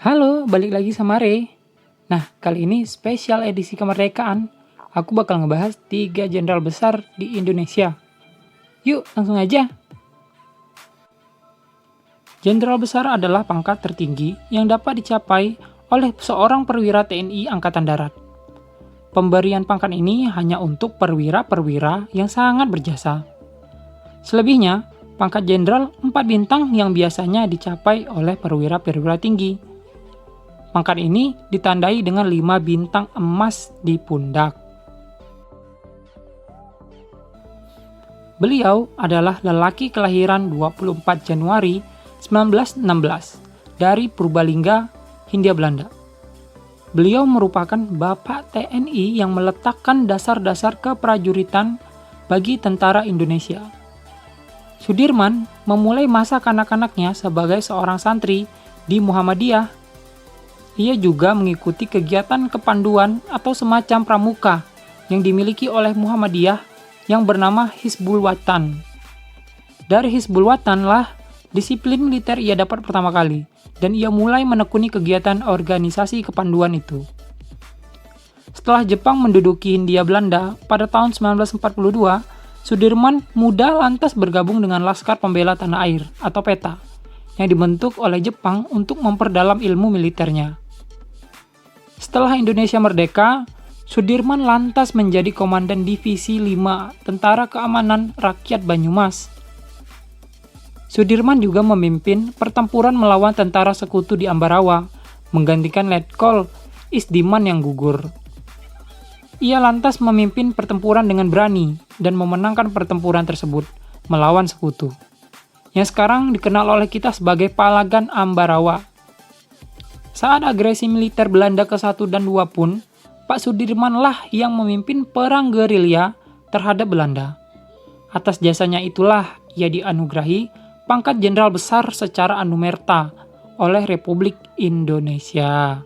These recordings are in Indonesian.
Halo, balik lagi sama Re. Nah, kali ini spesial edisi kemerdekaan. Aku bakal ngebahas 3 jenderal besar di Indonesia. Yuk, langsung aja. Jenderal besar adalah pangkat tertinggi yang dapat dicapai oleh seorang perwira TNI Angkatan Darat. Pemberian pangkat ini hanya untuk perwira-perwira yang sangat berjasa. Selebihnya, pangkat jenderal 4 bintang yang biasanya dicapai oleh perwira-perwira tinggi. Pangkat ini ditandai dengan 5 bintang emas di pundak. Beliau adalah lelaki kelahiran 24 Januari 1916 dari Purbalingga, Hindia Belanda. Beliau merupakan bapak TNI yang meletakkan dasar-dasar keprajuritan bagi tentara Indonesia. Sudirman memulai masa kanak-kanaknya sebagai seorang santri di Muhammadiyah. Ia juga mengikuti kegiatan kepanduan atau semacam pramuka yang dimiliki oleh Muhammadiyah yang bernama Hizbul Wathan. Dari Hizbul Wathan lah disiplin militer ia dapat pertama kali, dan ia mulai menekuni kegiatan organisasi kepanduan itu. Setelah Jepang menduduki Hindia Belanda pada tahun 1942, Sudirman muda lantas bergabung dengan Laskar Pembela Tanah Air atau PETA, yang dibentuk oleh Jepang untuk memperdalam ilmu militernya. Setelah Indonesia merdeka, Sudirman lantas menjadi Komandan Divisi 5 Tentara Keamanan Rakyat Banyumas. Sudirman juga memimpin pertempuran melawan tentara sekutu di Ambarawa, menggantikan Letkol Isdiman yang gugur. Ia lantas memimpin pertempuran dengan berani dan memenangkan pertempuran tersebut melawan sekutu, yang sekarang dikenal oleh kita sebagai Palagan Ambarawa. Saat agresi militer Belanda ke-1 dan 2 pun, Pak Sudirman lah yang memimpin perang gerilya terhadap Belanda. Atas jasanya itulah ia dianugerahi pangkat jenderal besar secara anumerta oleh Republik Indonesia.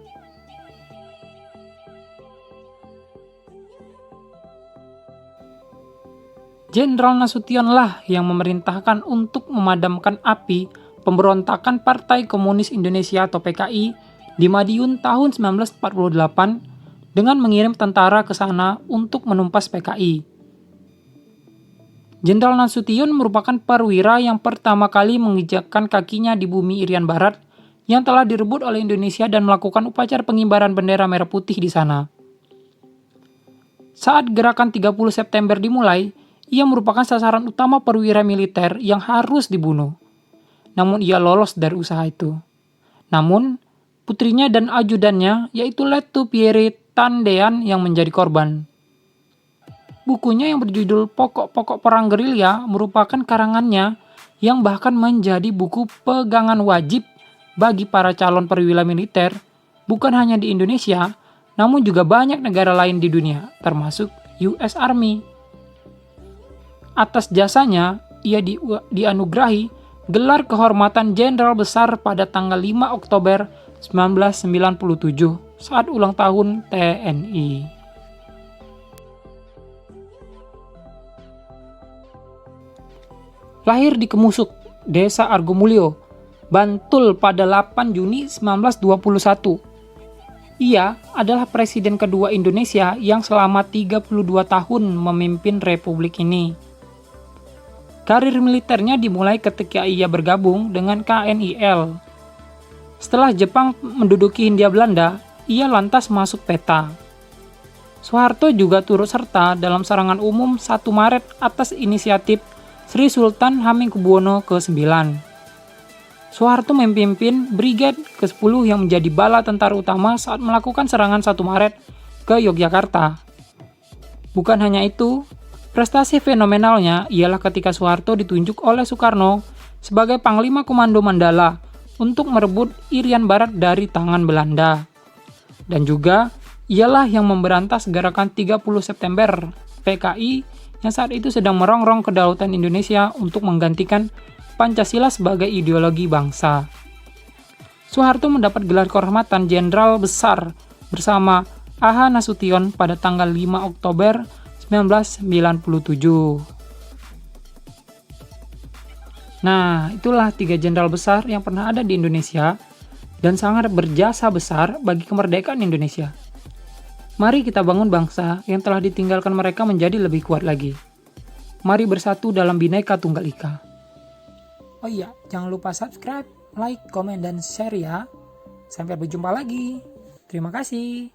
Jenderal Nasution lah yang memerintahkan untuk memadamkan api pemberontakan Partai Komunis Indonesia atau PKI di Madiun tahun 1948 dengan mengirim tentara ke sana untuk menumpas PKI. Jenderal Nasution merupakan perwira yang pertama kali menginjakkan kakinya di bumi Irian Barat yang telah direbut oleh Indonesia dan melakukan upacara pengibaran bendera merah putih di sana. Saat gerakan 30 September dimulai, ia merupakan sasaran utama perwira militer yang harus dibunuh. Namun ia lolos dari usaha itu. Namun, putrinya dan ajudannya yaitu Letu Pierre Tandean yang menjadi korban. Bukunya yang berjudul Pokok-Pokok Perang Gerilya merupakan karangannya yang bahkan menjadi buku pegangan wajib bagi para calon perwira militer, bukan hanya di Indonesia, namun juga banyak negara lain di dunia, termasuk US Army. Atas jasanya, ia dianugerahi gelar kehormatan Jenderal Besar pada tanggal 5 Oktober 1997 saat ulang tahun TNI. Lahir di Kemusuk, Desa Argomulyo, Bantul pada 8 Juni 1921. Ia adalah presiden kedua Indonesia yang selama 32 tahun memimpin republik ini. Karir militernya dimulai ketika ia bergabung dengan KNIL. Setelah Jepang menduduki Hindia Belanda, ia lantas masuk PETA. Soeharto juga turut serta dalam serangan umum 1 Maret atas inisiatif Sri Sultan Hamengkubuwono ke-9. Soeharto memimpin Brigade ke-10 yang menjadi bala tentara utama saat melakukan serangan 1 Maret ke Yogyakarta. Bukan hanya itu, prestasi fenomenalnya ialah ketika Soeharto ditunjuk oleh Soekarno sebagai Panglima Komando Mandala untuk merebut Irian Barat dari tangan Belanda. Dan juga ialah yang memberantas gerakan 30 September PKI yang saat itu sedang merongrong kedaulatan Indonesia untuk menggantikan Pancasila sebagai ideologi bangsa. Soeharto mendapat gelar kehormatan Jenderal Besar bersama A.H. Nasution pada tanggal 5 Oktober 1997. Nah, itulah 3 jenderal besar yang pernah ada di Indonesia dan sangat berjasa besar bagi kemerdekaan Indonesia. Mari kita bangun bangsa yang telah ditinggalkan mereka menjadi lebih kuat lagi. Mari bersatu dalam Bhinneka Tunggal Ika. Oh iya, jangan lupa subscribe, like, komen, dan share ya. Sampai berjumpa lagi. Terima kasih.